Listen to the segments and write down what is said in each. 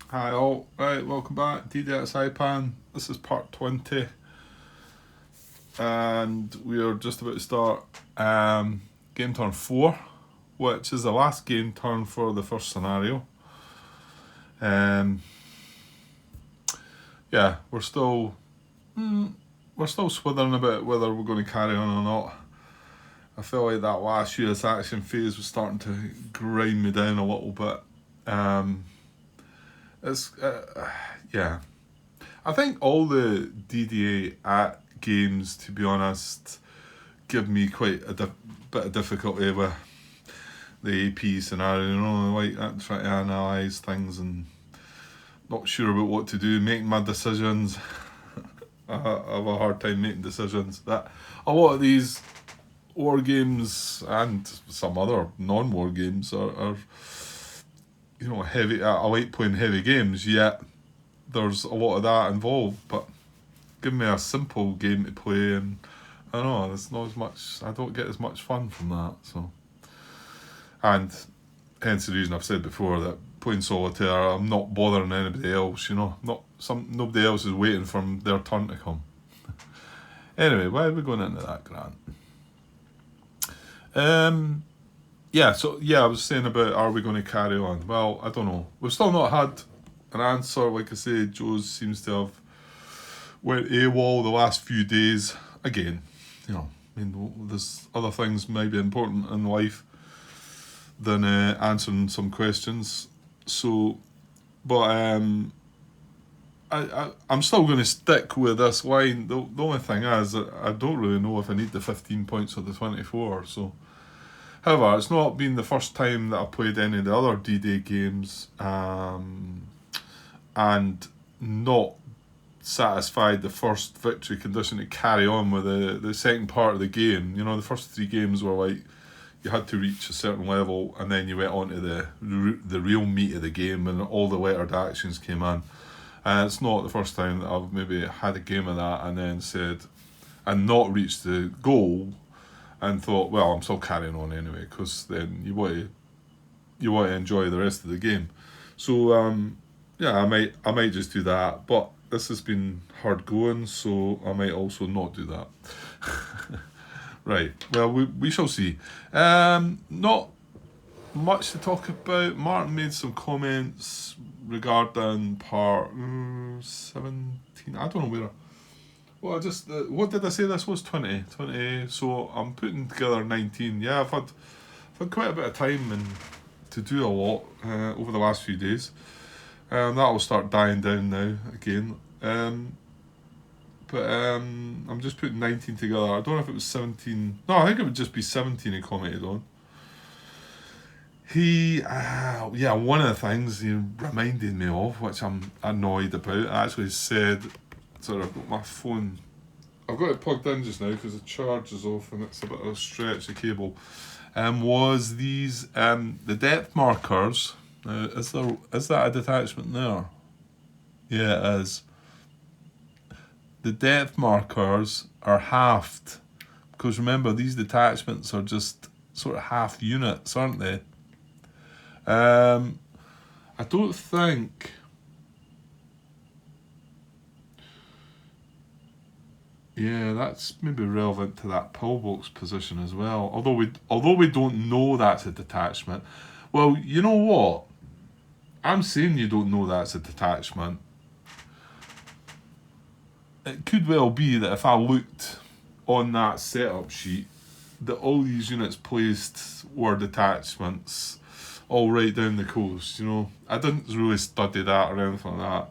Hi all, right, welcome back. DJ at Saipan. This is part 20, and we are just about to start game turn 4, which is the last game turn for the first scenario. Yeah, we're still swithering about whether we're going to carry on or not. I feel like that last year's action phase was starting to grind me down a little bit. It's yeah. I think all the DDA at games, to be honest, give me quite a bit of difficulty with the AP scenario. Like trying to analyse things and not sure about what to do, making my decisions. I have a hard time making decisions. That a lot of these war games and some other non-war games are heavy. I like playing heavy games, yet there's a lot of that involved. But give me a simple game to play, and I don't know, there's not as much. I don't get as much fun from that. So, and hence the reason I've said before that playing solitaire, I'm not bothering anybody else. Nobody else is waiting for their turn to come. Anyway, why are we going into that, Grant? I was saying about are we going to carry on? Well, I don't know. We've still not had an answer. Like I say, Joe seems to have went AWOL the last few days. Again, there's other things maybe important in life than answering some questions. So, but I'm still going to stick with this line. The only thing is, I don't really know if I need the 15 points or the 24. So, however, it's not been the first time that I played any of the other D-Day games, and not satisfied the first victory condition to carry on with the second part of the game. The first 3 games were like you had to reach a certain level, and then you went on to the real meat of the game, and all the lettered actions came in. And it's not the first time that I've maybe had a game of that and then said and not reached the goal and thought, well, I'm still carrying on anyway, because then you want to enjoy the rest of the game. So I might just do that, but this has been hard going, so I might also not do that. Right. Well, we shall see. Not much to talk about. Martin made some comments regarding part 17. I don't know where. Well, what did I say this was? 20. So I'm putting together 19. Yeah, I've had quite a bit of time and to do a lot over the last few days. That will start dying down now again. But I'm just putting 19 together. I don't know if it was 17. No, I think it would just be 17 he commented on. One of the things he reminded me of, which I'm annoyed about, I actually said, sorry, I've got my phone, I've got it plugged in just now because the charge is off and it's a bit of a stretch, the cable, was these, the depth markers. Is that a detachment there? Yeah, it is. The depth markers are halved, because remember, these detachments are just sort of half units, aren't they? I don't think. Yeah, that's maybe relevant to that pillbox position as well. Although we don't know that's a detachment. Well, you know what? I'm saying you don't know that's a detachment. It could well be that if I looked on that setup sheet, that all these units placed were detachments, all right down the coast. I didn't really study that or anything like that,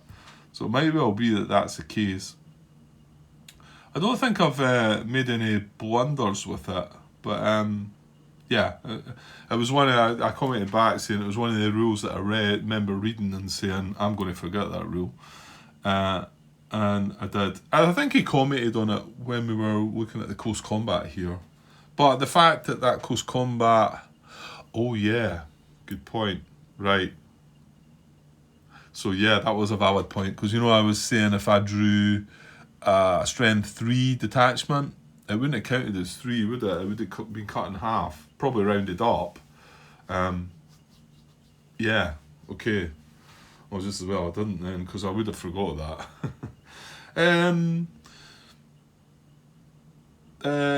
so it might well be that that's the case. I don't think I've made any blunders with it, but it was I commented back saying it was one of the rules that I remember reading and saying I'm going to forget that rule, and I did. I think he commented on it when we were looking at the close combat here, but the fact that close combat, oh yeah, good point, right. So yeah, that was a valid point, because I was saying if I drew a strength 3 detachment, it wouldn't have counted as 3, would it? It would have been cut in half, probably rounded up. Yeah, okay. Well, just as well I didn't then, because I would have forgot that.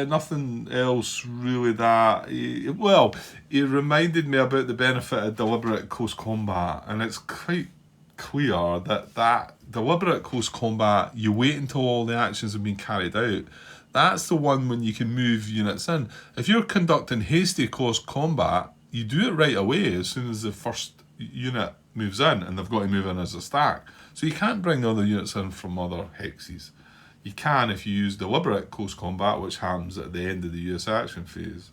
Nothing else really that... It reminded me about the benefit of deliberate close combat, and it's quite clear that deliberate close combat, you wait until all the actions have been carried out. That's the one when you can move units in. If you're conducting hasty close combat, you do it right away as soon as the first unit moves in, and they've got to move in as a stack. So you can't bring other units in from other hexes. You can if you use deliberate close combat, which happens at the end of the use action phase.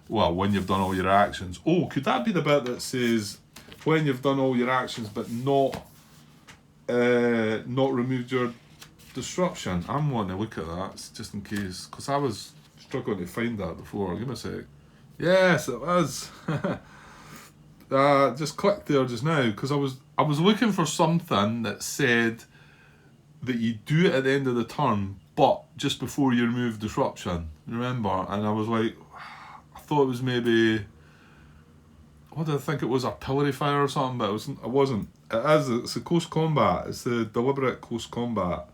Well, when you've done all your actions. Oh, could that be the bit that says when you've done all your actions but not removed your disruption? I'm wanting to look at that just in case, because I was struggling to find that before. Give me a sec. Yes, it was. Just clicked there just now because I was looking for something that said that you do it at the end of the turn, but just before you remove disruption. Remember? And I was like, I thought it was maybe, what did I think it was, artillery fire or something, but it wasn't. It's a close combat. It's the deliberate close combat.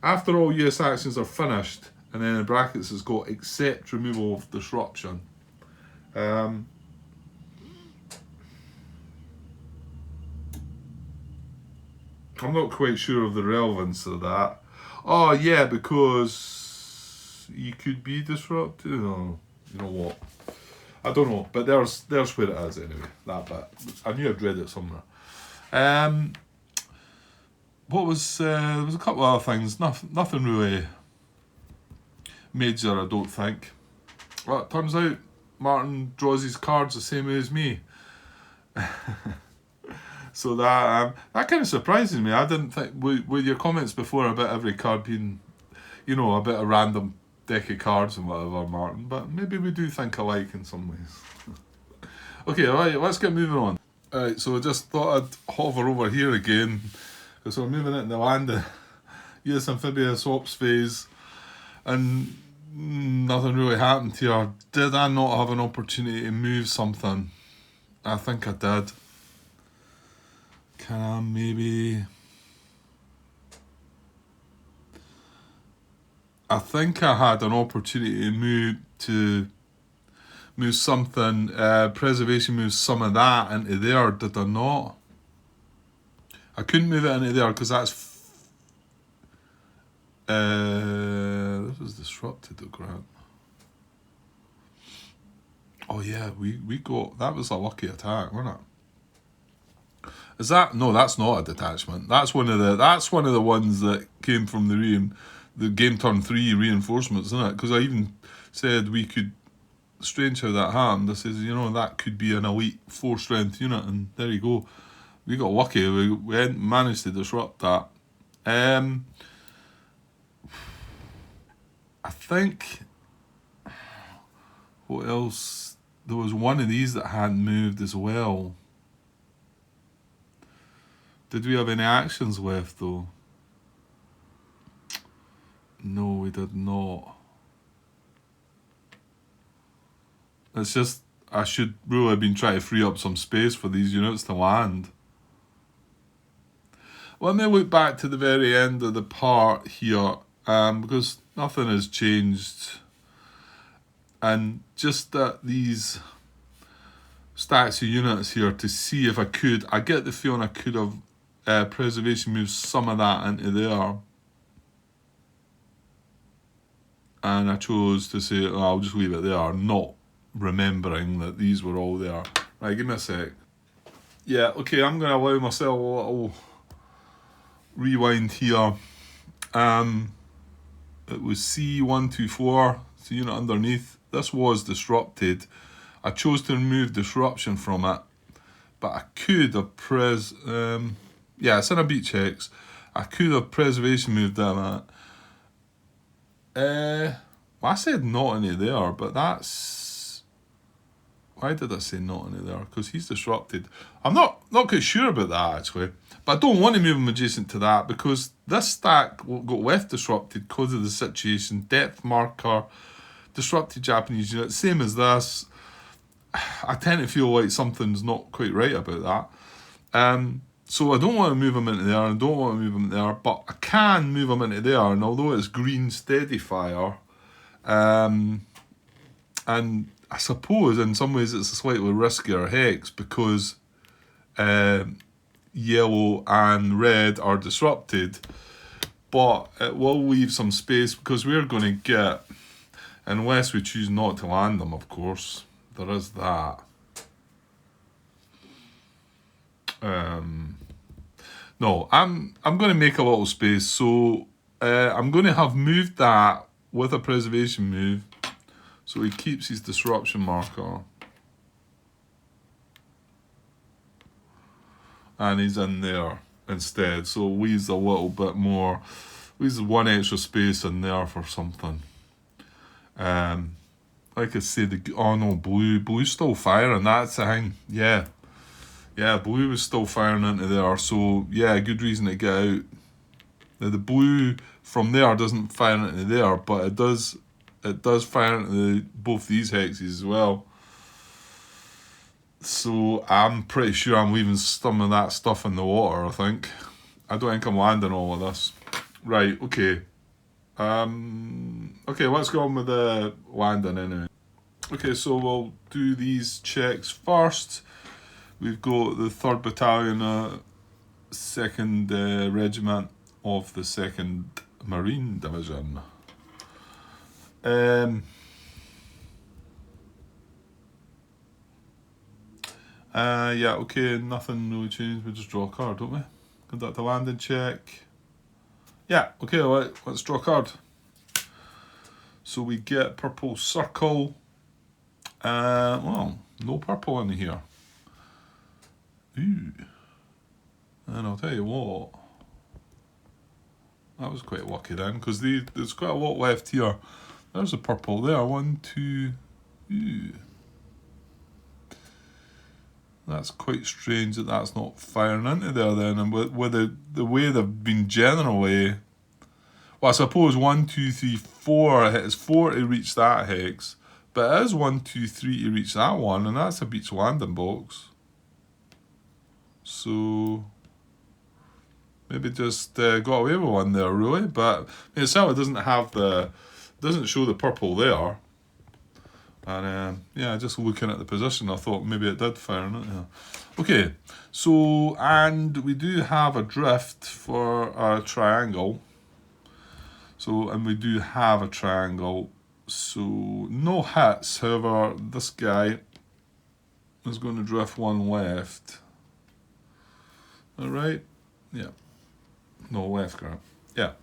After all US actions are finished, and then in brackets it's got except removal of disruption. I'm not quite sure of the relevance of that. Oh yeah, because you could be disrupted. Oh, you know what? I don't know, but there's where it is anyway. That bit. I knew I'd read it somewhere. What was there was a couple of other things. Nothing really major, I don't think. Well, it turns out Martin draws his cards the same way as me. So that kind of surprises me. I didn't think, with your comments before about every card being, a bit of random deck of cards and whatever, Martin, but maybe we do think alike in some ways. Okay, alright, let's get moving on. Alright, so I just thought I'd hover over here again, because we're moving into the land of US Amphibious Ops phase, and nothing really happened here. Did I not have an opportunity to move something? I think I did. Can I maybe... I think I had an opportunity to move something, preservation move some of that into there, did I not? I couldn't move it into there because that's... this was disrupted at Grant. Oh yeah, we got... That was a lucky attack, wasn't it? Is that... No, that's not a detachment. That's one of the ones that came from the game turn 3 reinforcements, isn't it? Because I even said we could... Strange how that happened. I says, that could be an elite 4 strength unit, and there you go. We got lucky. We hadn't managed to disrupt that. I think... What else? There was one of these that hadn't moved as well. Did we have any actions left though? No, we did not. It's just, I should really have been trying to free up some space for these units to land. Let me look back to the very end of the part here, because nothing has changed. And just that these stacks of units here to see if I could, I get the feeling I could have preservation moved some of that into there. And I chose to say, I'll just leave it there, not remembering that these were all there. Right, give me a sec. Yeah, okay, I'm going to allow myself a little rewind here. It was C124, it's the unit underneath. This was disrupted. I chose to remove disruption from it, but I could have it's in a beach hex. I could have preservation moved that. I said not into there, but that's... Why did I say not into there? Because he's disrupted. I'm not quite sure about that actually, but I don't want to move him adjacent to that because this stack got left disrupted because of the situation. Depth marker, disrupted Japanese unit, same as this. I tend to feel like something's not quite right about that. So I don't want to move him into there, and don't want to move him there, but I can move him into there, and although it's green steady fire, and I suppose in some ways it's a slightly riskier hex because yellow and red are disrupted, but it will leave some space because we're going to get, unless we choose not to land them, of course, there is that. No, I'm going to make a little space, so I'm going to have moved that with a preservation move, so he keeps his disruption marker, and he's in there instead, so leaves a little bit more, leaves one extra space in there for something. Like I said, oh no, blue's still firing, that's the thing, yeah, blue was still firing into there, so yeah, good reason to get out. Now the blue from there doesn't fire into there, but it does fire into both these hexes as well. So I'm pretty sure I'm leaving some of that stuff in the water, I think. I don't think I'm landing all of this. Right, okay. Okay, let's go on with the landing anyway. Okay, so we'll do these checks first. We've got the 3rd Battalion, 2nd Regiment of the 2nd Marine Division. Yeah, okay, nothing really changed. We just draw a card, don't we? Conduct a landing check. Yeah, okay, let's draw a card. So we get purple circle. Well, no purple in here. Ooh. And I'll tell you what, that was quite lucky then, because there's quite a lot left here. There's a purple there, 1, 2, ooh. That's quite strange that that's not firing into there then, and with the way they've been generally, well, I suppose 1, 2, 3, 4, it's 4 to reach that hex, but it is 1, 2, 3 to reach that one, and that's a beach landing box. So maybe just got away with one there, really. But I mean, it certainly doesn't show the purple there. And yeah, just looking at the position, I thought maybe it did fire in it. Yeah. Okay, so and we do have a drift for a triangle. So and we do have a triangle. So no hits. However, this guy is going to drift one left. All right. Yeah. No, left, Grant. Yeah.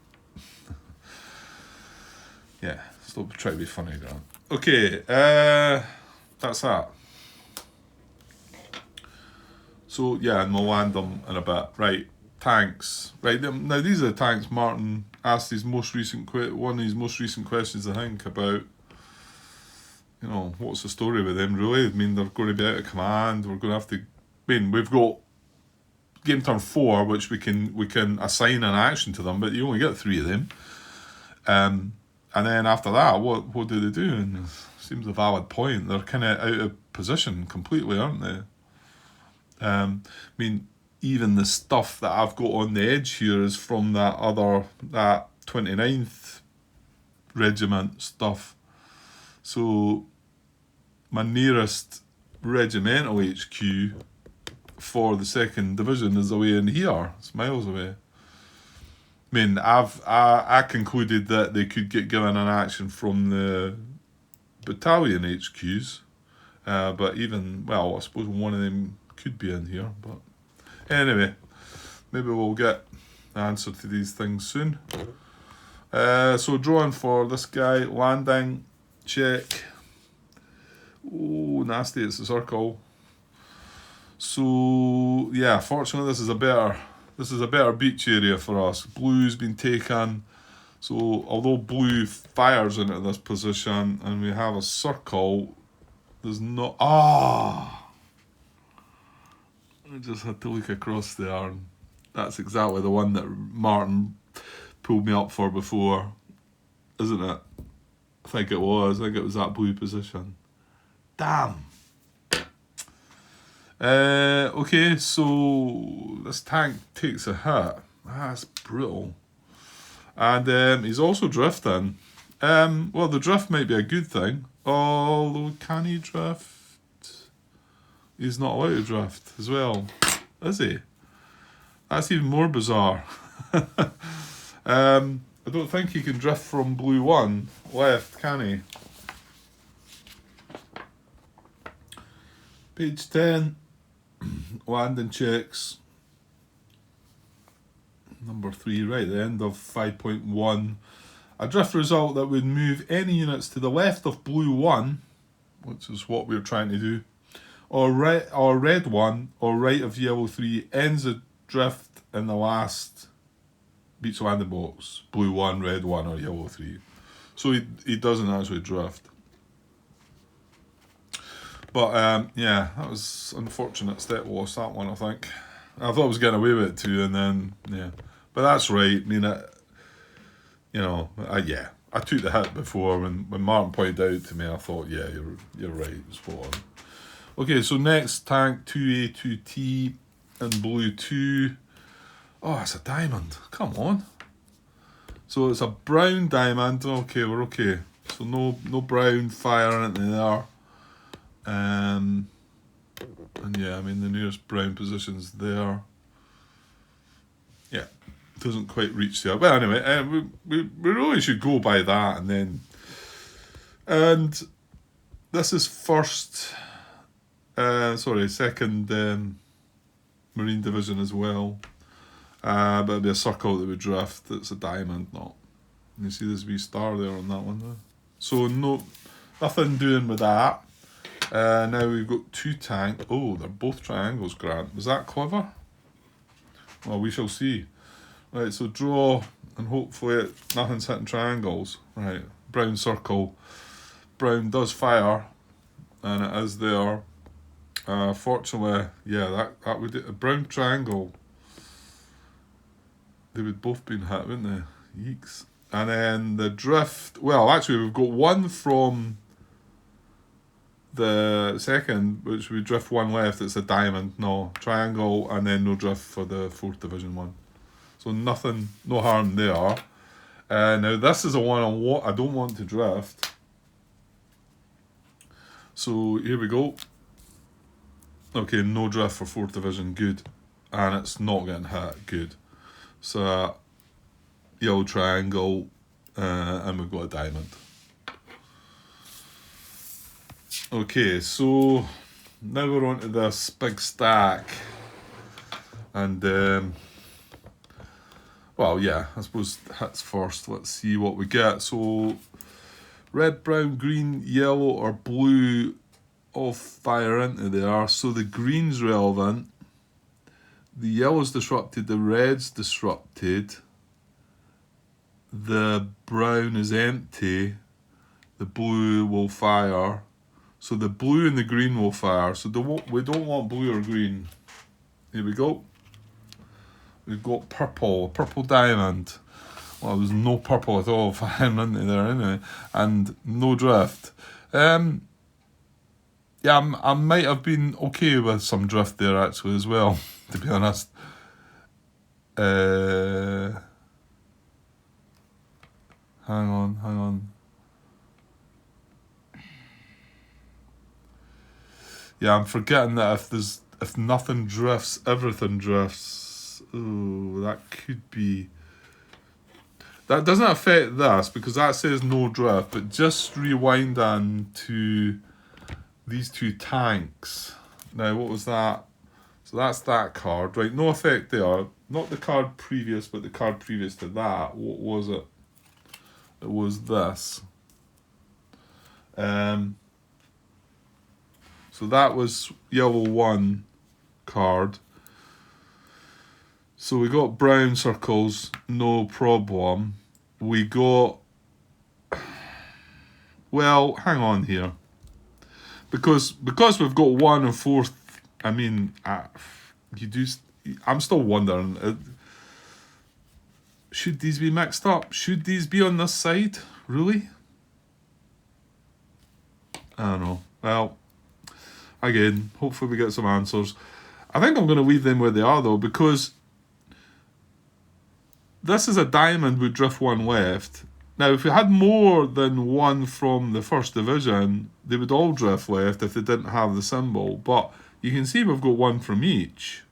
Yeah, still try to be funny, Grant. Okay, that's that. So, yeah, and we'll land them in a bit. Right, tanks. Right, now these are the tanks Martin asked his most recent one of his most recent questions, I think, about, you know, what's the story with them, really? I mean, they're going to be out of command. We're going to have to... I mean, we've got game turn 4, which we can assign an action to them, but you only get 3 of them. And then after that, what do they do? And it seems a valid point. They're kind of out of position completely, aren't they? I mean, even the stuff that I've got on the edge here is from that 29th Regiment stuff. So my nearest regimental HQ for the 2nd Division is away in here. It's miles away. I mean, I concluded that they could get given an action from the battalion HQs, but even, well, I suppose one of them could be in here. But anyway, maybe we'll get the answer to these things soon. So drawing for this guy, landing check. Oh, nasty! It's a circle. So yeah, fortunately this is a better beach area for us. Blue's been taken, so although blue fires into this position and we have a circle, there's no I just had to look across there, and that's exactly the one that Martin pulled me up for before, isn't it? I think it was that blue position. Damn. Okay, so this tank takes a hit. That's brutal. And he's also drifting. Well, the drift might be a good thing. Although, can he drift? He's not allowed to drift as well, is he? That's even more bizarre. I don't think he can drift from blue 1 left, can he? Page 10, landing checks. Number 3, right at the end of 5.1. A drift result that would move any units to the left of blue 1, which is what we're trying to do, or red 1, or right of yellow 3, ends a drift in the last beach landing box. Blue 1, red 1, or yellow 3. So he doesn't actually drift. But yeah, that was unfortunate step loss, that one, I think. I thought I was getting away with it too, and then, yeah. But that's right. I mean, yeah, I took the hit before. When Martin pointed out to me, I thought, yeah, you're right, spot on. Okay, so next tank, 2A, 2T, and blue 2. Oh, it's a diamond. Come on. So it's a brown diamond. Okay, we're okay. So no brown fire into there. And yeah, I mean, the nearest brown position's there. Yeah, doesn't quite reach there. Well, anyway, we really should go by that, and this is second Marine Division as well. But it'll be a circle that would drift. It's a diamond, not. You see this wee star there on that one there. So nothing doing with that. Now we've got 2 tank. Oh, they're both triangles, Grant. Was that clever? Well, we shall see. Right, so draw, and hopefully nothing's hitting triangles. Right, brown circle. Brown does fire, and it is there. Fortunately, yeah, that would a brown triangle. They would both been hit, wouldn't they? Yeeks. And then the drift. Well, actually, we've got one from the second, which we drift 1 left. It's a diamond, no triangle, and then no drift for the 4th Division one. So nothing, no harm there. Now this is a one on what I don't want to drift. So here we go. Okay, no drift for 4th Division, good, and it's not getting hit, good. So yellow triangle, and we've got a diamond. Okay, so now we're on to this big stack, and well, yeah, I suppose hits first. Let's see what we get. So red, brown, green, yellow, or blue all fire into there. So the green's relevant, the yellow's disrupted, the red's disrupted, the brown is empty, the blue will fire. So the blue and the green will fire. So we don't want blue or green. Here we go. We've got purple diamond. Well, there's no purple at all firing into there anyway. And no drift. Yeah, I might have been okay with some drift there actually as well, to be honest. Hang on. Yeah, I'm forgetting that if nothing drifts, everything drifts. Ooh, that could be. That doesn't affect this because that says no drift, but just rewind on to these 2 tanks. Now, what was that? So that's that card, right? No effect there. Not the card previous, but the card previous to that. What was it? It was this. So that was yellow 1 card. So we got brown circles, no problem. We got... Well, hang on here. Because we've got 1 and 4th, I mean, I'm still wondering, should these be mixed up? Should these be on this side? Really? I don't know. Well, again, hopefully we get some answers. I think I'm going to leave them where they are, though, because this is a diamond with drift one left. Now, if we had more than one from the first division, they would all drift left if they didn't have the symbol. But you can see we've got one from each.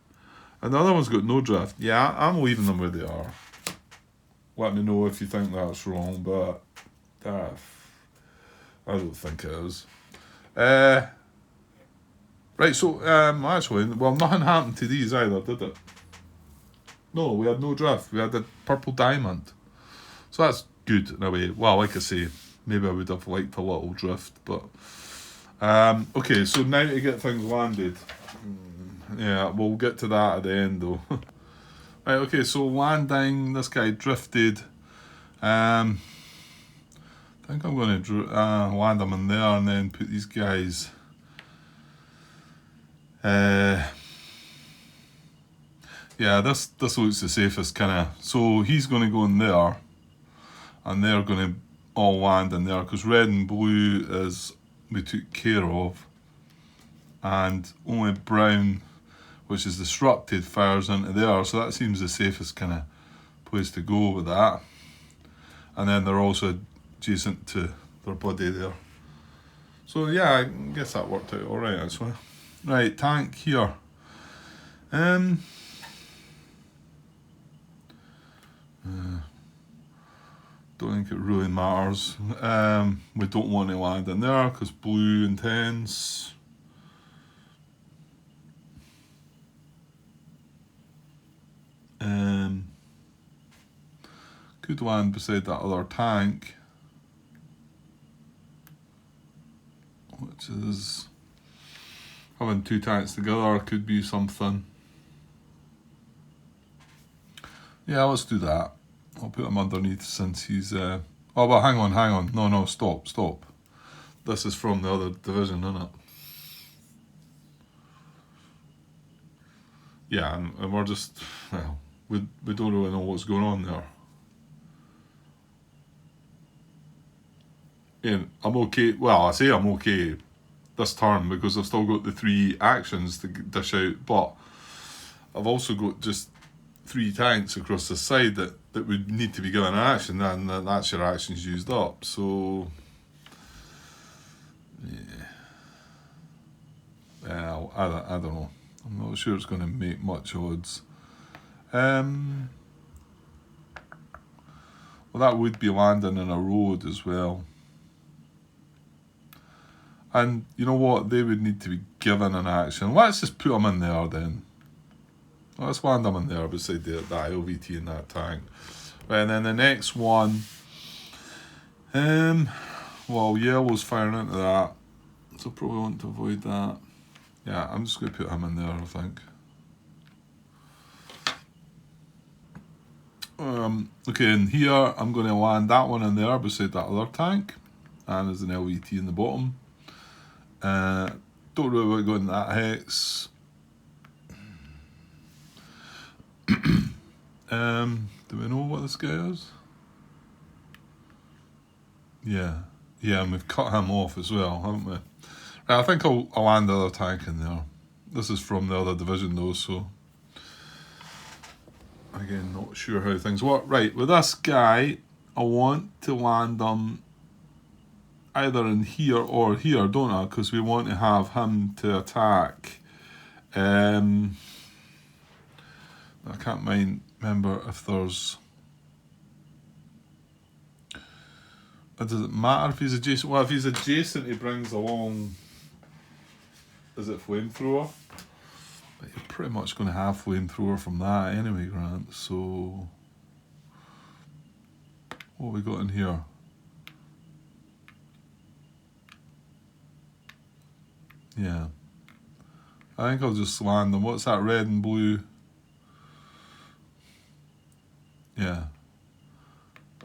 And the other one's got no drift. Yeah, I'm leaving them where they are. Let me know if you think that's wrong, but I don't think it is. Right, so actually, well, nothing happened to these either, did it? No, we had no drift. We had the purple diamond. So that's good in a way. Well, like I say, maybe I would have liked a little drift, but okay, so now to get things landed. Yeah, we'll get to that at the end though. Right, okay, so landing, this guy drifted. I think I'm going to land them in there and then put these guys. Yeah, this looks the safest kind of. So he's going to go in there, and they're going to all land in there because red and blue is we took care of, and only brown, which is disrupted, fires into there. So that seems the safest kind of place to go with that. And then they're also adjacent to their body there. So yeah, I guess that worked out all right actually. Right, tank here. Don't think it really matters. We don't want to land in there because blue intense. Could land beside that other tank, which is having two tanks together could be something. Yeah, let's do that. I'll put him underneath since he's oh well, hang on. No, stop. This is from the other division, isn't it? Yeah, and we're just, well, we don't really know what's going on there. And I'm okay, well, I say I'm okay this turn because I've still got the 3 actions to dish out, but I've also got just 3 tanks across the side that would need to be given an action, and that's your actions used up, so yeah. Well, I don't know. I'm not sure it's going to make much odds. Well, that would be landing in a road as well. And you know what? They would need to be given an action. Let's just put them in there then. Let's land them in there beside that LVT in that tank. Right, and then the next one. Well, yellow's firing into that. So probably want to avoid that. Yeah, I'm just going to put him in there, I think. Okay, and here I'm going to land that one in there beside that other tank. And there's an LVT in the bottom. Don't really want to go in that hex. Do we know what this guy is? Yeah, and we've cut him off as well, haven't we? Right, I think I'll land the other tank in there. This is from the other division though, so again, not sure how things work. Right, with this guy, I want to land him either in here or here, don't I? Because we want to have him to attack. I can't remember if there's... Does it matter if he's adjacent? Well, if he's adjacent, he brings along... Is it flamethrower? But you're pretty much going to have flamethrower from that anyway, Grant. So... what have we got in here? Yeah. I think I'll just land them. What's that, red and blue? Yeah.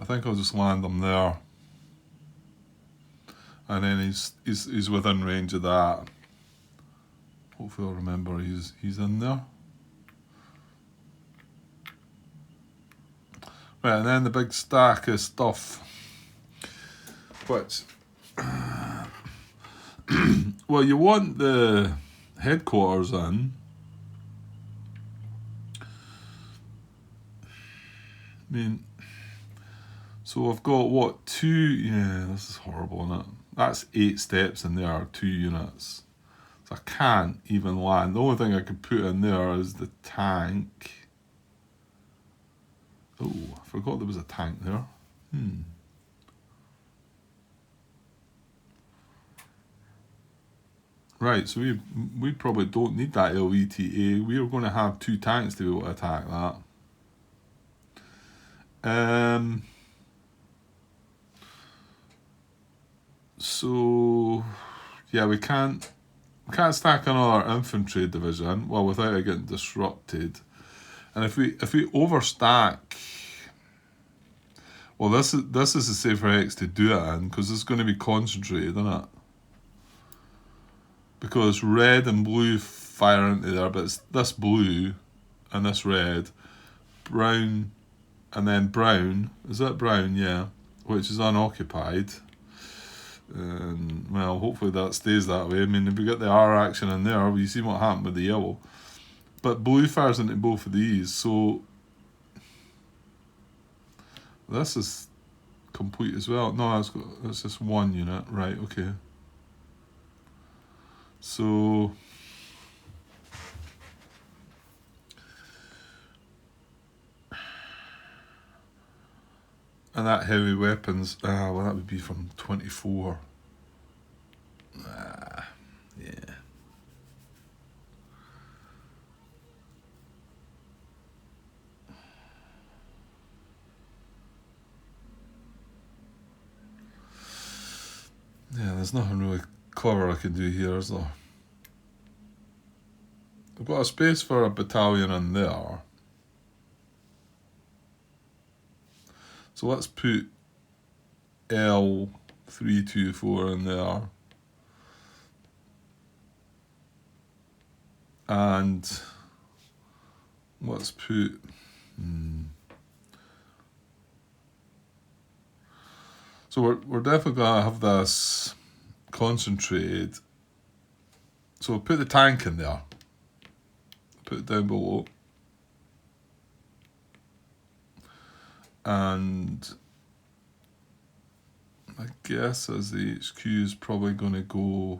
I think I'll just land them there. And then he's within range of that. Hopefully I'll remember he's in there. Right, and then the big stack of stuff. Which well, you want the headquarters in. I mean, so I've got what, 2, yeah, this is horrible, isn't it? That's 8 steps in there, 2 units. So I can't even land. The only thing I could put in there is the tank. Oh, I forgot there was a tank there. Right, so we probably don't need that LVTA. We are going to have 2 tanks to be able to attack that. So yeah, we can't stack another infantry division, well, without it getting disrupted. And if we overstack, well, this is the safer X to do it in, because it's going to be concentrated, isn't it? Because red and blue fire into there, but it's this blue and this red, brown, and then brown. Is that brown? Yeah, which is unoccupied. And well, hopefully that stays that way. I mean, if we get the R action in there, we see what happened with the yellow. But blue fires into both of these, so this is complete as well. No, that's just 1 unit, right? Okay. So and that heavy weapons, well, that would be from 24. Yeah. Yeah, there's nothing really clever I can do here, is there? I've got a space for a battalion in there. So let's put L324 in there. And let's put... So we're definitely going to have this concentrated. So we'll put the tank in there. Put it down below. And I guess as the HQ is probably going to go...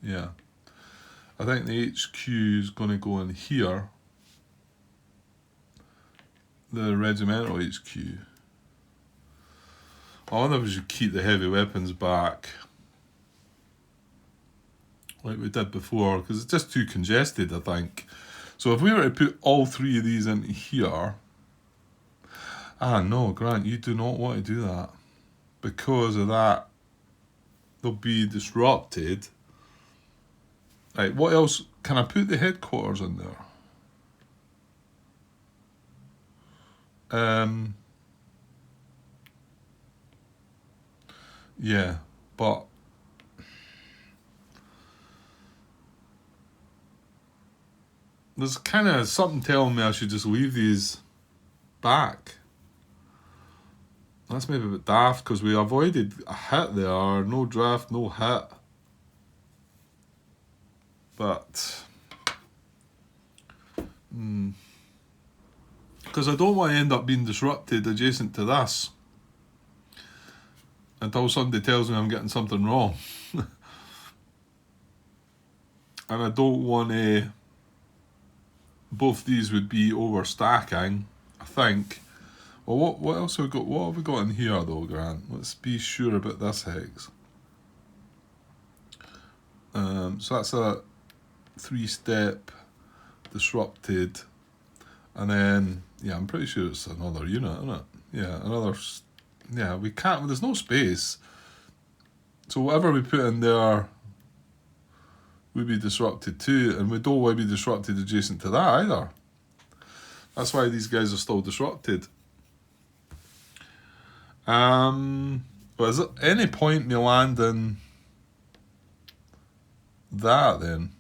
Yeah. I think the HQ is going to go in here. The regimental HQ. I wonder if we should keep the heavy weapons back like we did before, because it's just too congested, I think. So if we were to put all 3 of these into here... no, Grant, you do not want to do that. Because of that, they'll be disrupted. Right, what else? Can I put the headquarters in there? Yeah, but there's kind of something telling me I should just leave these back. That's maybe a bit daft, because we avoided a hit there. No draft, no hit. But... because I don't want to end up being disrupted adjacent to this until somebody tells me I'm getting something wrong. And I don't want to... Both these would be overstacking, I think. Well, what else have we got? What have we got in here though, Grant? Let's be sure about this hex. So that's a 3-step disrupted, and then yeah, I'm pretty sure it's another unit, isn't it? Yeah, another. Yeah, we can't. There's no space. So whatever we put in there would be disrupted too, and we don't want to be disrupted adjacent to that either. That's why these guys are still disrupted. But is there any point me landing that then?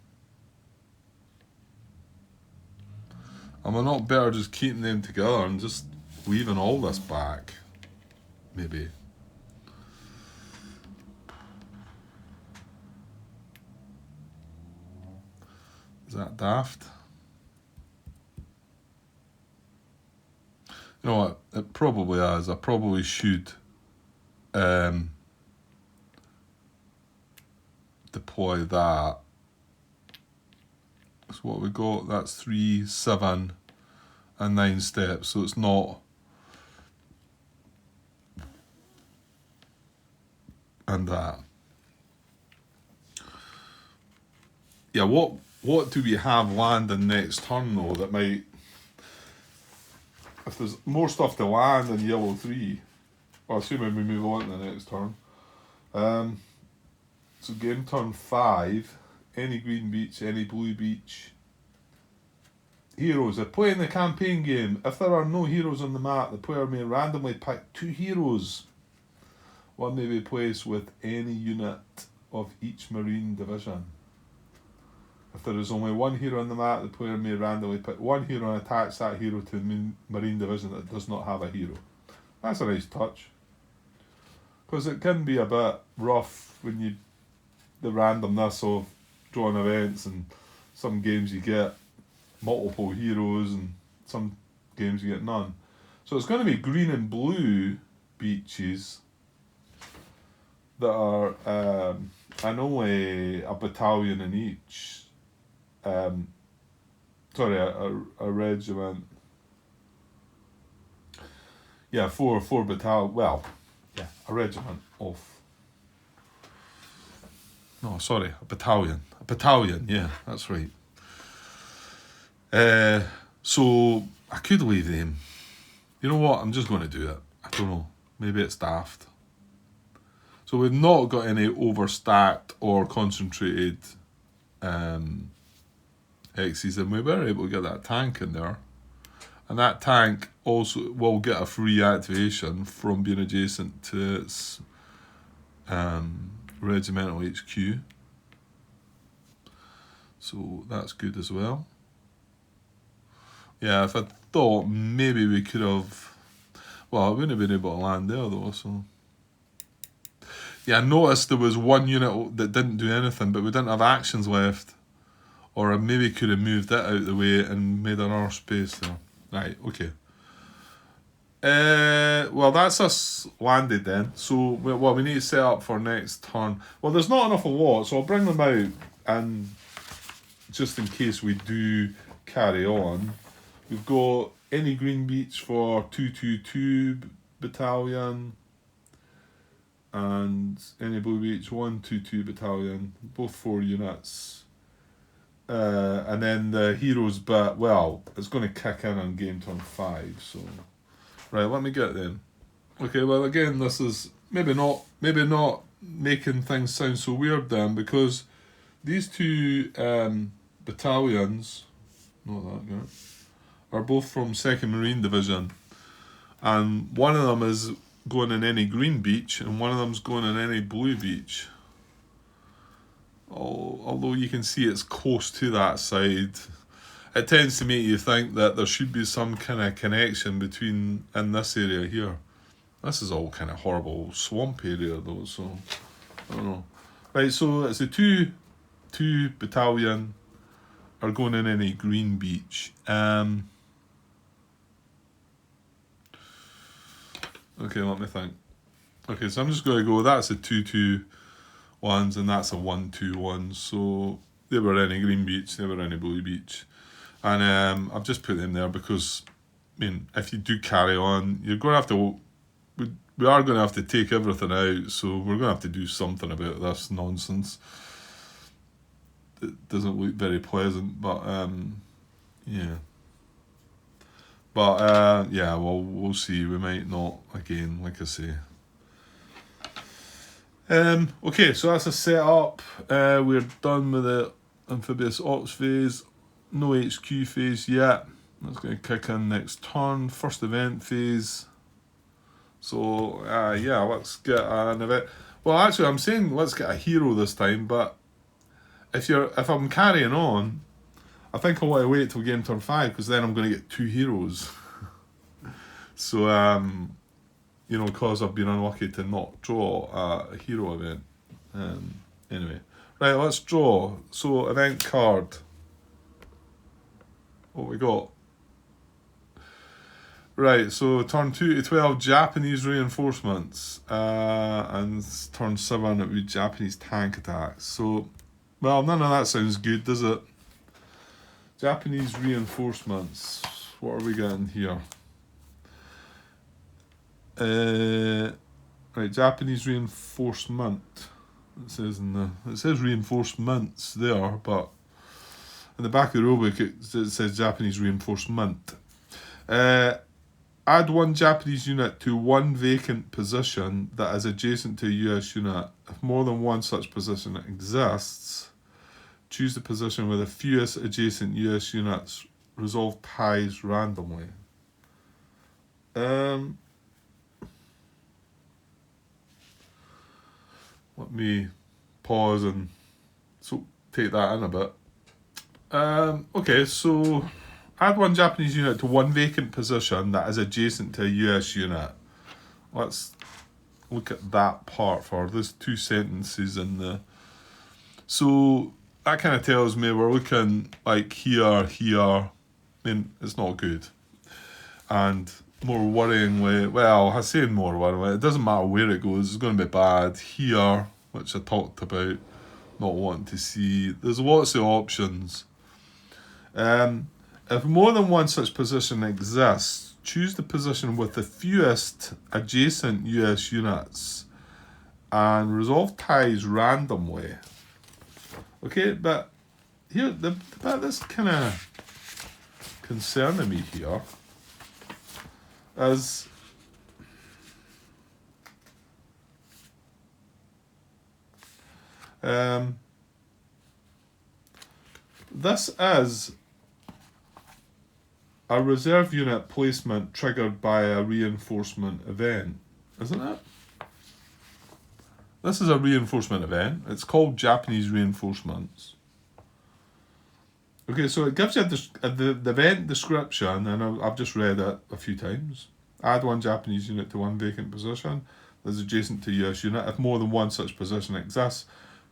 Am I not better just keeping them together and just leaving all this back? Maybe. that daft? You know what? It probably is. I probably should deploy that. So what we got? That's 3, 7, and 9 steps. So it's not. And that. Yeah, what do we have landing next turn though that might, if there's more stuff to land in yellow 3, well, assuming we move on to the next turn. So game turn 5, any green beach, any blue beach. Heroes. If playing the campaign game, if there are no heroes on the map, the player may randomly pick 2 heroes. One may be placed with any unit of each marine division. If there is only 1 hero on the map, the player may randomly pick 1 hero and attach that hero to the marine division that does not have a hero. That's a nice touch. Because it can be a bit rough when the randomness of drawing events, and some games you get multiple heroes and some games you get none. So it's going to be green and blue beaches that are and only a battalion in each. Sorry, a regiment. Yeah, four battalion. Well, yeah, a regiment of. No, sorry, a battalion. A battalion. Yeah, that's right. So I could leave them. You know what? I'm just going to do it. I don't know. Maybe it's daft. So we've not got any overstacked or concentrated X's, and we were able to get that tank in there. And that tank also will get a free activation from being adjacent to its regimental HQ. So that's good as well. Yeah, if I thought maybe we could have... Well, I wouldn't have been able to land there though, so... Yeah, I noticed there was 1 unit that didn't do anything, but we didn't have actions left. Or I maybe could have moved that out of the way and made another space there. Right, okay. Well, that's us landed then. So, what we need to set up for next turn. Well, there's not enough of what, so I'll bring them out, and just in case we do carry on, we've got any green beach for 222 battalion, and any blue beach 122 battalion, both 4 units. And then the heroes bit, well, it's going to kick in on game turn 5, so... Right, let me get them. Okay, well again, this is maybe not making things sound so weird then, because these 2 battalions, not that good, are both from 2nd Marine Division, and one of them is going in any green beach, and one of them's going in any blue beach. Although you can see it's close to that side, it tends to make you think that there should be some kind of connection between in this area here. This is all kind of horrible swamp area though, so I don't know. Right, so it's the two battalion are going in any green beach. Okay, let me think. Okay, so I'm just going to go, that's a 2-2 ones, and that's a 1-2 one. So they were any green beach, they were any blue beach. And I've just put them there because, I mean, if you do carry on, you're going to have to, we are going to have to take everything out, so we're going to have to do something about this nonsense. It doesn't look very pleasant, but yeah. But yeah, well, we'll see. We might not, again, like I say. Okay, so that's a setup. We're done with the amphibious ops phase. No HQ phase yet. That's going to kick in next turn. First event phase. So yeah, let's get an event. Well, actually, I'm saying let's get a hero this time. But if I'm carrying on, I think I want to wait till game turn 5 because then I'm going to get 2 heroes. So you know, because I've been unlucky to not draw a hero event. Anyway, right, let's draw. So event card. What we got? Right, so turn 2 to 12, Japanese reinforcements. And turn 7, it would be Japanese tank attacks. So, well, none of that sounds good, does it? Japanese reinforcements. What are we getting here? Right, Japanese reinforcement. It says reinforcements there, but in the back of the rulebook it says Japanese reinforcement. Add one Japanese unit to one vacant position that is adjacent to a US unit. If more than one such position exists, choose the position with the fewest adjacent US units. Resolve ties randomly. Let me pause and take that in a bit. Okay, so add one Japanese unit to one vacant position that is adjacent to a US unit. Let's look at that part first. There's 2 sentences in there. So that kind of tells me we're looking like here. I mean, it's not good. And more worryingly, well, I say more worryingly, it doesn't matter where it goes, it's going to be bad. Here, which I talked about, not wanting to see. There's lots of options. If more than one such position exists, choose the position with the fewest adjacent US units and resolve ties randomly. Okay, but here, the bit that's kind of concerning me here is this is a reserve unit placement triggered by a reinforcement event, isn't it? This is a reinforcement event. It's called Japanese reinforcements. Okay, so it gives you the event description, and I've just read it a few times. Add one Japanese unit to one vacant position that is adjacent to a US unit. If more than one such position exists,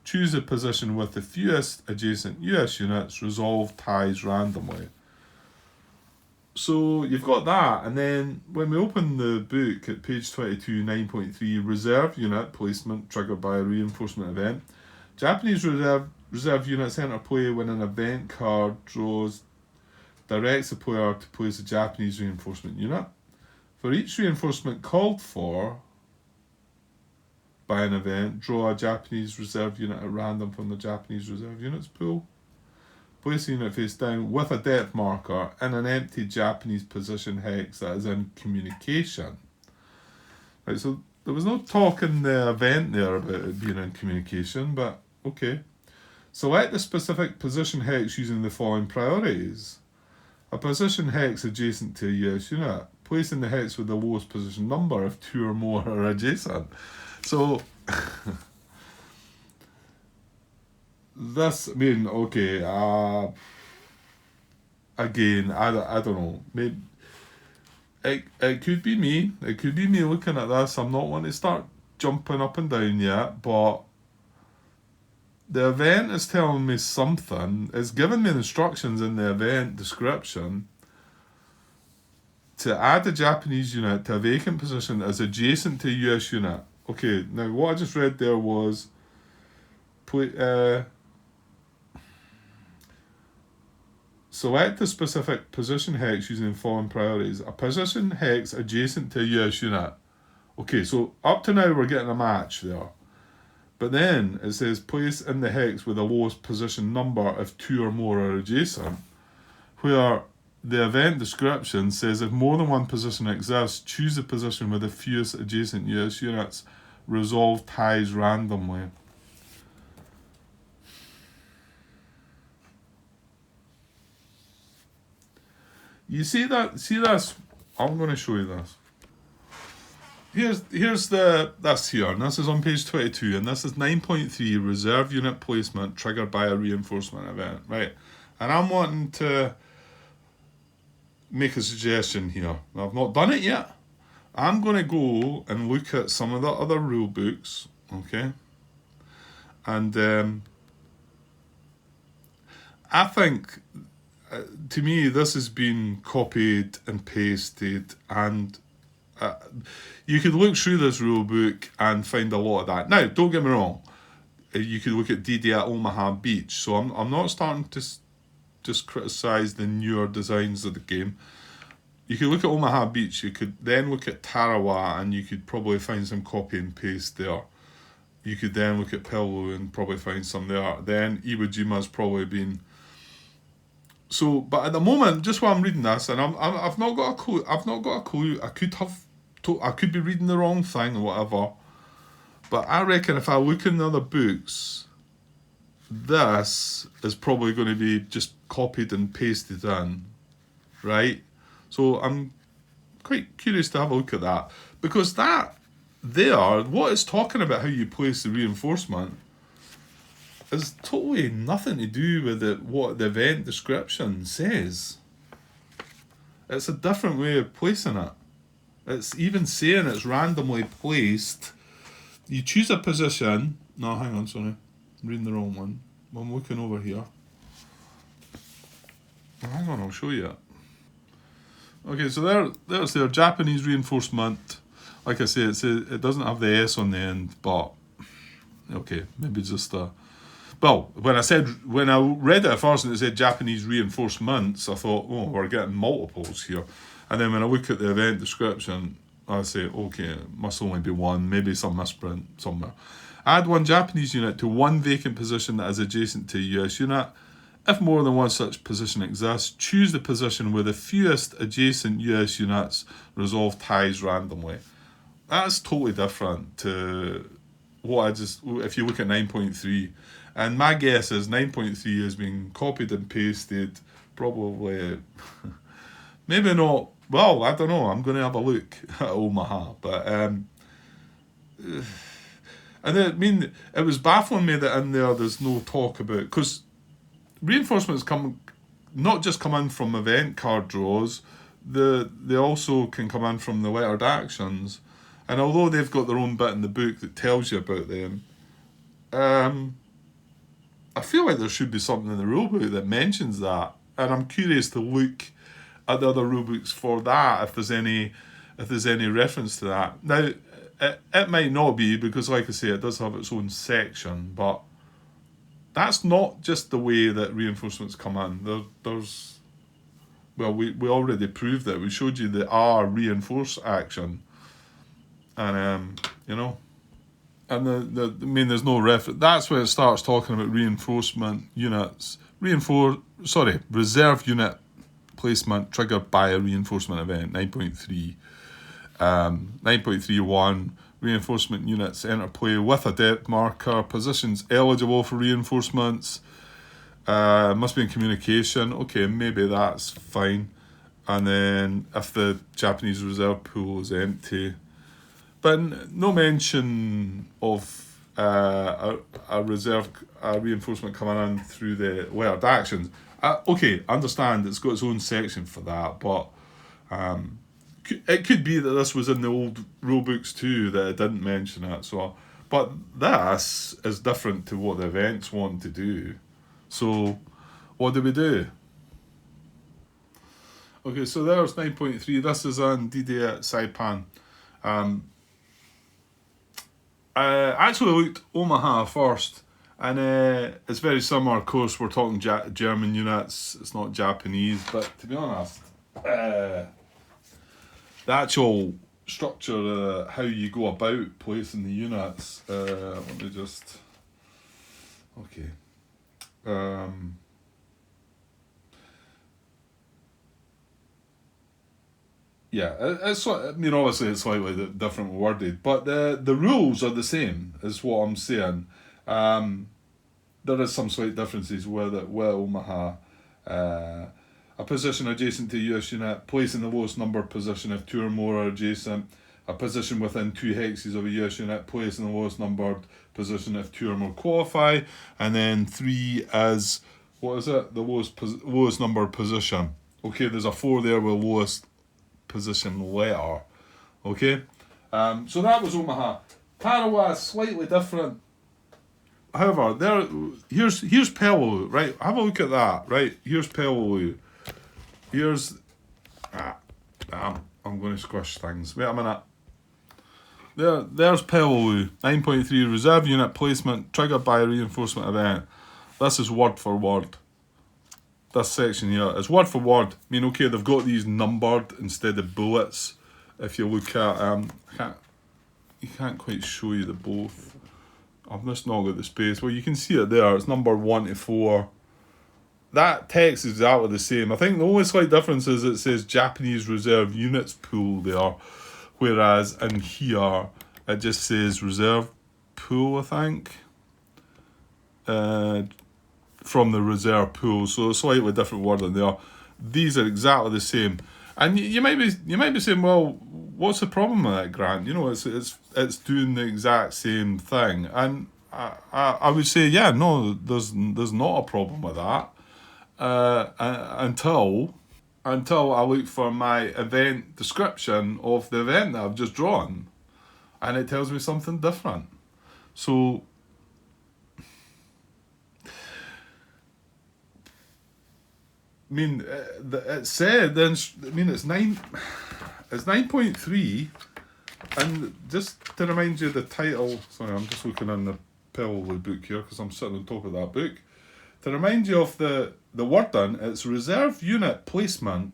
choose a position with the fewest adjacent US units. Resolve ties randomly. So you've got that, and then when we open the book at page 22, 9.3, reserve unit placement triggered by a reinforcement event. Japanese reserve units enter play when an event card directs the player to place a Japanese reinforcement unit. For each reinforcement called for by an event, draw a Japanese reserve unit at random from the Japanese reserve units pool. Place the unit face down with a depth marker in an empty Japanese position hex that is in communication. Right, so there was no talk in the event there about it being in communication, but okay. Select the specific position hex using the following priorities. A position hex adjacent to a US unit. Placing the hex with the lowest position number if 2 or more are adjacent. So this, I mean, okay, again, I don't know, maybe it could be me, looking at this. I'm not wanting to start jumping up and down yet, but the event is telling me something. It's giving me instructions in the event description to add a Japanese unit to a vacant position as adjacent to a US unit. Okay, now what I just read there was select the specific position hex using the following priorities. A position hex adjacent to a US unit. Okay, so up to now we're getting a match there. But then it says place in the hex with the lowest position number if 2 or more are adjacent. Where the event description says if more than one position exists, choose the position with the fewest adjacent US units. Resolve ties randomly. You see that? See this? I'm going to show you this. Here's this here, and this is on page 22, and this is 9.3, reserve unit placement triggered by a reinforcement event, right? And I'm wanting to make a suggestion here. I've not done it yet. I'm going to go and look at some of the other rule books, okay? And I think to me, this has been copied and pasted, and you could look through this rule book and find a lot of that. Now, don't get me wrong, you could look at DD at Omaha Beach, so I'm not starting to just criticise the newer designs of the game. You could look at Omaha Beach, you could then look at Tarawa, and you could probably find some copy and paste there. You could then look at Pillow and probably find some there. Then Iwo Jima's probably been. So, but at the moment, just while I'm reading this, and I've not got a clue. I've not got a clue. I could be reading the wrong thing or whatever. But I reckon if I look in the other books, this is probably going to be just copied and pasted in, right? So I'm quite curious to have a look at that, because that there, what it's talking about, how you place the reinforcement, is totally nothing to do with what the event description says. It's a different way of placing it. It's even saying it's randomly placed. You choose a position. No, hang on, sorry. I'm reading the wrong one. I'm looking over here. Oh, hang on, I'll show you it. Okay, so there's their Japanese reinforcement. Like I say, it doesn't have the S on the end, but okay, maybe just a. Well, when I read it at first and it said Japanese reinforcements, I thought, oh, we're getting multiples here. And then when I look at the event description, I say, okay, it must only be one, maybe some misprint somewhere. Add one Japanese unit to one vacant position that is adjacent to a US unit. If more than one such position exists, choose the position where the fewest adjacent US units resolve ties randomly. That's totally different to what if you look at 9.3. And my guess is 9.3 has been copied and pasted, probably, maybe not, well, I don't know, I'm going to have a look at Omaha, but, and it was baffling me that in there's no talk about, because reinforcements not just come in from event card draws, they also can come in from the lettered actions, and although they've got their own bit in the book that tells you about them, I feel like there should be something in the rulebook that mentions that, and I'm curious to look at the other rulebooks for that if there's any reference to that. Now, it might not be, because like I say, it does have its own section, but that's not just the way that reinforcements come in. There's well, we already proved it. We showed you the R reinforce action, and And there's no reference. That's where it starts talking about reinforcement units. Reserve unit placement triggered by a reinforcement event. 9.3. 9.31. Reinforcement units interplay with a depth marker. Positions eligible for reinforcements. Must be in communication. Okay, maybe that's fine. And then if the Japanese reserve pool is empty. But no mention of a reinforcement coming in through the lettered actions. Okay, understand it's got its own section for that, but it could be that this was in the old rule books too, that it didn't mention it. So, but this is different to what the events want to do. So, what do we do? Okay, so there's 9.3. This is on D-Day at Saipan. I actually looked Omaha first, and it's very similar. Of course, we're talking German units. It's not Japanese, but to be honest, the actual structure, how you go about placing the units. Let me just. Okay. Yeah, obviously it's slightly different worded, but the rules are the same, is what I'm saying. There is some slight differences with Omaha. A position adjacent to a US unit, placing the lowest numbered position if two or more are adjacent. A position within 2 hexes of a US unit, placing the lowest numbered position if 2 or more qualify. And then 3 is, what is it? The lowest numbered position. Okay, there's a 4 there with lowest position letter. Okay, so that was Omaha. Tarawa is slightly different. however, here's Pelelu, right? Have a look at that, right? Here's Pelelu. Here's damn, I'm going to squish things. Wait a minute. There's Pelelu, 9.3 reserve unit placement triggered by a reinforcement event. This is word for word. This section here is word for word. I mean, okay, they've got these numbered instead of bullets. If you look at you can't quite show you the both. I've just not got the space. Well, you can see it there. It's number 1 to 4. That text is exactly the same. I think the only slight difference is it says Japanese Reserve Units Pool there, whereas in here it just says Reserve Pool, I think, from the Reserve Pool. So a slightly different wording there. These are exactly the same. And you might be saying, well, what's the problem with that, Grant? You know, it's doing the exact same thing. And I would say, yeah, no, there's not a problem with that. Until I look for my event description of the event that I've just drawn, and it tells me something different. So I mean, it said then. I mean, it's 9.3, and just to remind you, the title. Sorry, I'm just looking in the Pelelu book here because I'm sitting on top of that book. To remind you of the wording, it's reserve unit placement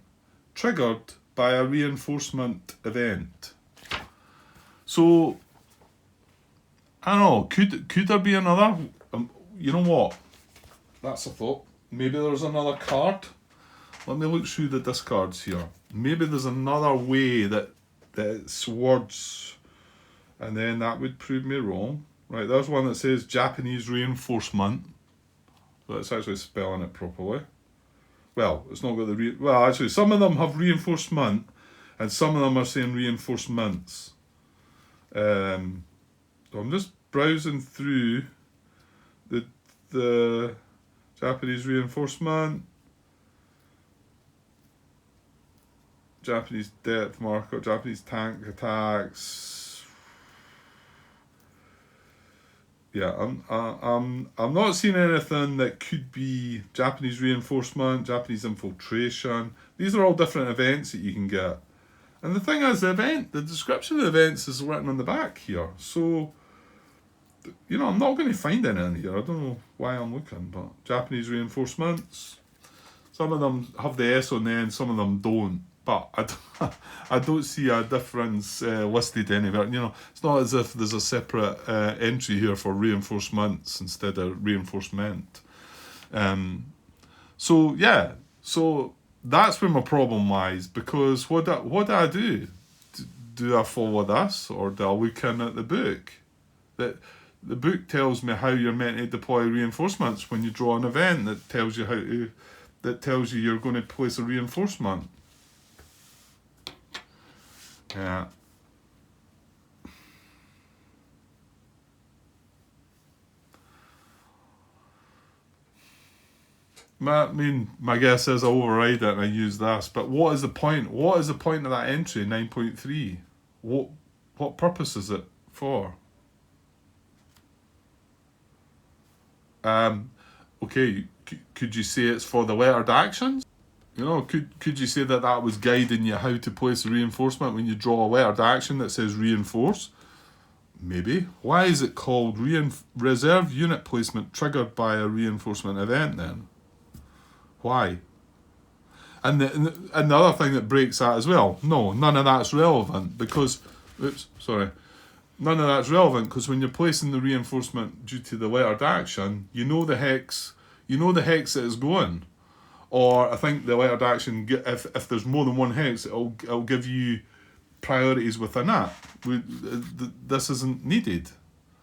triggered by a reinforcement event. So I don't know. Could there be another? You know what? That's a thought. Maybe there's another card. Let me look through the discards here. Maybe there's another way that it's words, and then that would prove me wrong. Right, there's one that says Japanese reinforcement, but it's actually spelling it properly. Well, it's not got the well, actually, some of them have reinforcement, and some of them are saying reinforcements. So I'm just browsing through the Japanese reinforcement. Japanese depth marker, Japanese tank attacks. Yeah, I'm not seeing anything that could be Japanese reinforcement, Japanese infiltration. These are all different events that you can get. And the thing is, the description of the events is written on the back here. So, you know, I'm not going to find anything here. I don't know why I'm looking, but Japanese reinforcements. Some of them have the S on the end, some of them don't. But I don't see a difference listed anywhere. You know, it's not as if there's a separate entry here for reinforcements instead of reinforcement. So yeah, so that's where my problem lies, because what do I do? Do I follow this, or do I look in at the book? The book tells me how you're meant to deploy reinforcements when you draw an event that tells you you're going to place a reinforcement. Yeah. My guess is I override it and I use this. But what is the point? What is the point of that entry, 9.3? What purpose is it for? Okay, could you say it's for the lettered actions? You know, could you say that was guiding you how to place a reinforcement when you draw a lettered action that says reinforce? Maybe. Why is it called reserve unit placement triggered by a reinforcement event then? Why? And the other thing that breaks that as well, no, none of that's relevant because, none of that's relevant because when you're placing the reinforcement due to the lettered action, you know the hex that is going. Or I think the lettered action, if there's more than one hex, it'll give you priorities within that. This isn't needed.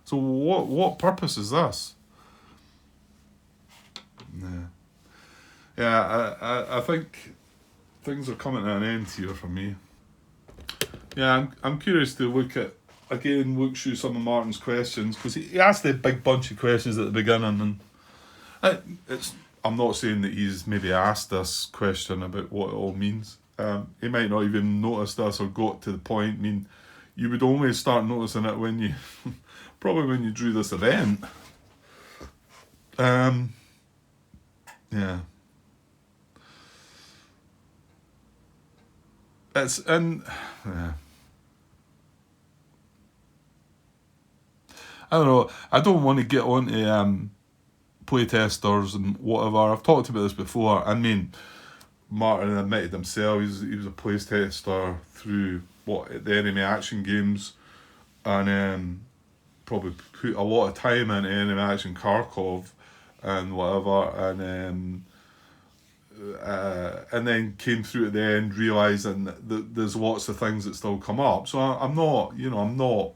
So what purpose is this? Yeah, I think things are coming to an end here for me. Yeah, I'm curious to look through some of Martin's questions, because he asked a big bunch of questions at the beginning, and I'm not saying that he's maybe asked this question about what it all means. He might not even noticed this or got to the point. I mean, you would only start noticing it when you probably when you drew this event. Yeah. It's and yeah. I don't know. I don't want to get on to playtesters and whatever. I've talked about this before. I mean, Martin admitted himself he was a playtester through the enemy action games, and probably put a lot of time into enemy action Kharkov and whatever, and then came through at the end realising that there's lots of things that still come up. So I'm not, I'm not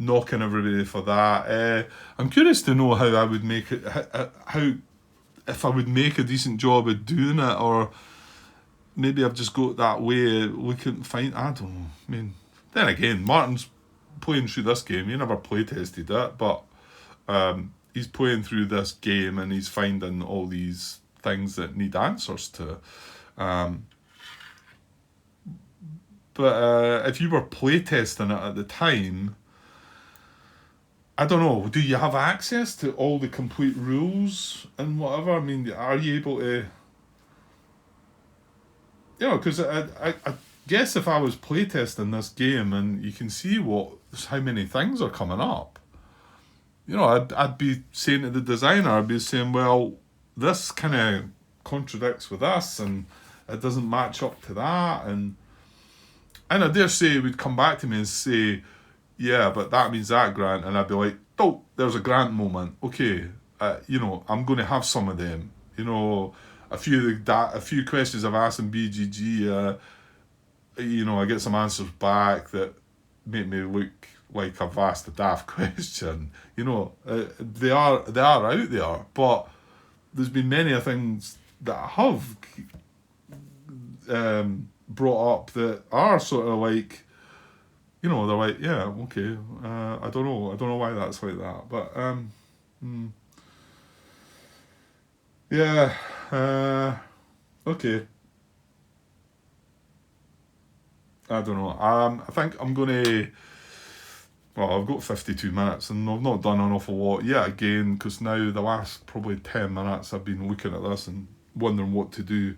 knocking everybody for that. I'm curious to know how I would make it, how if I would make a decent job of doing it, or maybe I've just got that way. We couldn't find. I don't know. I mean, then again, Martin's playing through this game. He never play tested it, but he's playing through this game and he's finding all these things that need answers to. But if you were playtesting it at the time, I don't know, do you have access to all the complete rules and whatever? I mean, are you able to... Because I guess if I was playtesting this game and you can see how many things are coming up, I'd be saying to the designer, I'd be saying, well, this kind of contradicts with this and it doesn't match up to that. And I dare say he would come back to me and say, yeah, but that means that, Grant. And I'd be like, oh, there's a Grant moment. Okay, I'm going to have some of them. A few questions I've asked in BGG, I get some answers back that make me look like I've asked a daft question. They are out there, but there's been many things that I have brought up that are sort of like, they're like, yeah, okay, I don't know why that's like that, but yeah, okay. I don't know. I think I'm gonna. Well, I've got 52 minutes, and I've not done an awful lot yet. Again, because now the last probably 10 minutes I've been looking at this and wondering what to do.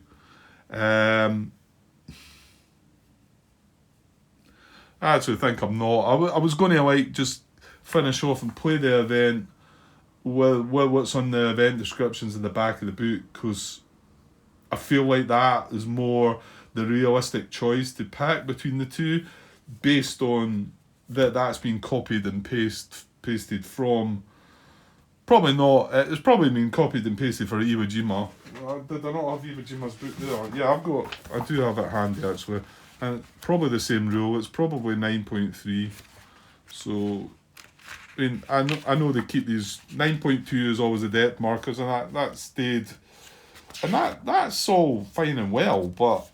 I actually think I'm not. I was going to just finish off and play the event with what's on the event descriptions in the back of the book, because I feel like that is more the realistic choice to pick between the two, based on that's been copied and pasted from. Probably not. It's probably been copied and pasted for Iwo Jima. Did I not have Iwo Jima's book there? Yeah, I do have it handy actually. And probably the same rule. It's probably 9.3. So, I know they keep these. 9.2 is always the depth markers, and that stayed. And that's all fine and well, but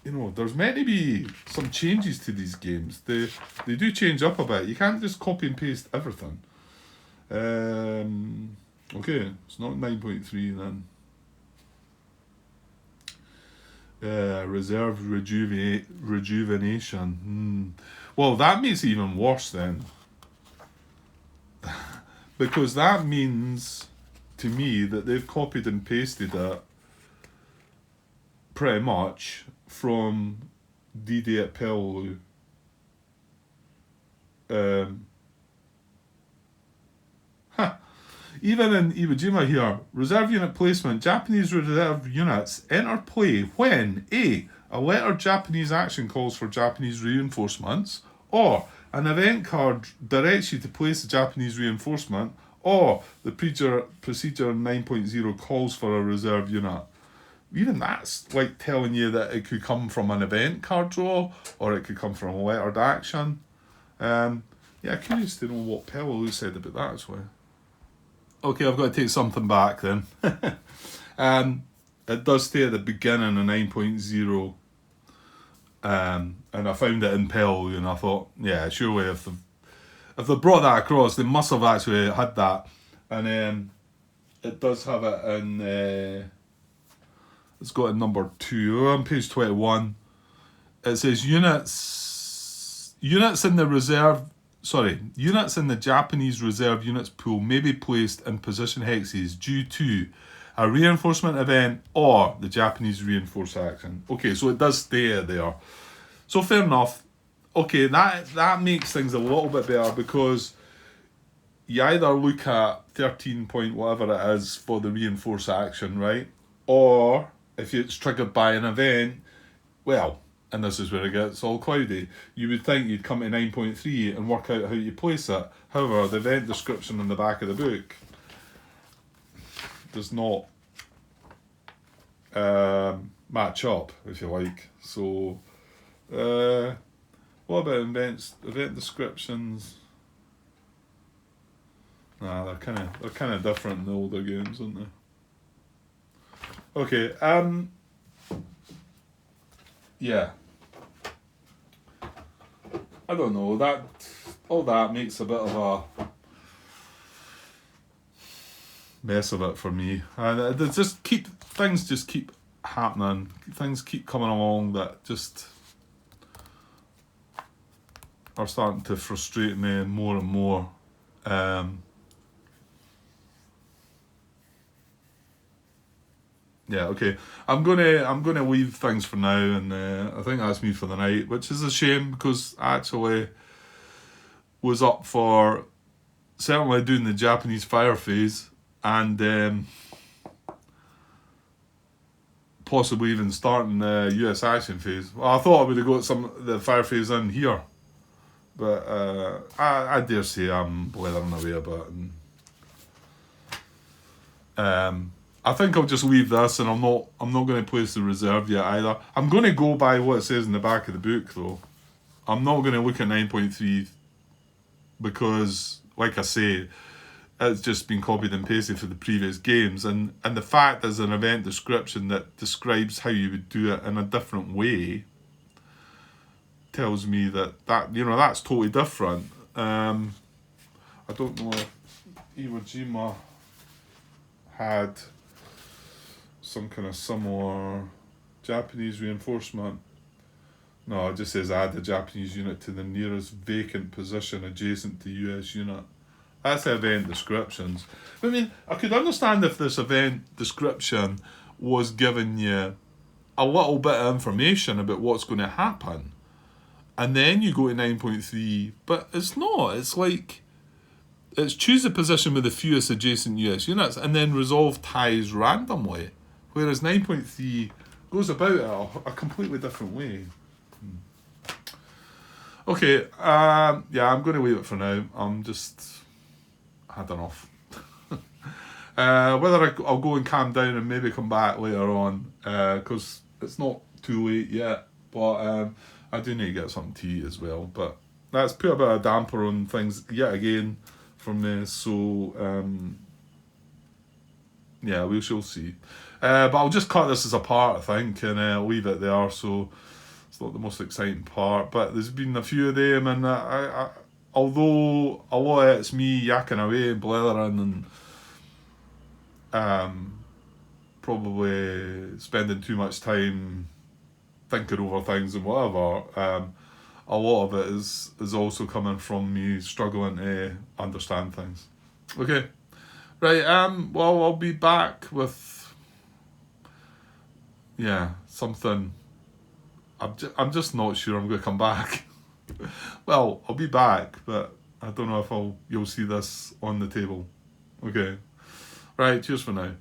there's meant to be some changes to these games. They do change up a bit. You can't just copy and paste everything. Okay, it's not 9.3 then. Reserve rejuvenation. Well, that makes it even worse then. Because that means, to me, that they've copied and pasted it pretty much from D-Day at Peleliu. Even in Iwo Jima here, reserve unit placement. Japanese reserve units enter play when A letter Japanese action calls for Japanese reinforcements, or an event card directs you to place a Japanese reinforcement, or the procedure 9.0 calls for a reserve unit. Even that's like telling you that it could come from an event card draw, or it could come from a lettered action. Curious to know what Peleliu said about that as well. Okay, I've got to take something back then. It does stay at the beginning of 9.0. And I found it in Peleliu, and I thought, yeah, surely if they brought that across, they must have actually had that. And it does have it in... it's got a number 2 on page 21. It says units in the reserve units in the Japanese reserve units pool may be placed in position hexes due to a reinforcement event or the Japanese reinforce action. Okay, so it does stay there. So fair enough. Okay, that makes things a little bit better because you either look at 13 point whatever it is for the reinforce action, right? Or if it's triggered by an event, well, and this is where it gets all cloudy, you would think you'd come to 9.3 and work out how you place it. However, the event description on the back of the book does not match up, if you like. So, what about event descriptions? Nah, they're kind of different in the older games, aren't they? Okay, yeah. I don't know, all that makes a bit of a mess of it for me. And things just keep happening. Things keep coming along that just are starting to frustrate me more and more. Yeah, okay. I'm gonna leave things for now, and I think that's me for the night, which is a shame because I actually was up for certainly doing the Japanese fire phase and possibly even starting the US action phase. Well, I thought I would have got some of the fire phase in here, but I dare say I'm blithering away a bit. And, I think I'll just leave this, and I'm not going to place the reserve yet either. I'm going to go by what it says in the back of the book, though. I'm not going to look at 9.3 because, like I say, it's just been copied and pasted for the previous games, and the fact there's an event description that describes how you would do it in a different way tells me that that's totally different. I don't know if Iwo Jima had some kind of similar Japanese reinforcement. No, it just says add the Japanese unit to the nearest vacant position adjacent to US unit. That's the event descriptions. I mean, I could understand if this event description was giving you a little bit of information about what's going to happen, and then you go to 9.3, but it's not. It's like, it's choose a position with the fewest adjacent US units and then resolve ties randomly. Whereas 9.3 goes about it a completely different way. Okay, yeah, I'm going to leave it for now. I'm just had enough. Whether I'll go and calm down and maybe come back later on, because it's not too late yet, but I do need to get something to eat as well. But that's put a bit of damper on things yet again from this, so yeah, we shall see. But I'll just cut this as a part, I think, and leave it there. So it's not the most exciting part, but there's been a few of them, and I although a lot of it's me yakking away and blethering and probably spending too much time thinking over things and whatever, a lot of it is also coming from me struggling to understand things. Okay, right. Well, I'll be back with something. I'm just not sure I'm going to come back. Well, I'll be back, but I don't know if you'll see this on the table. Okay. Right, cheers for now.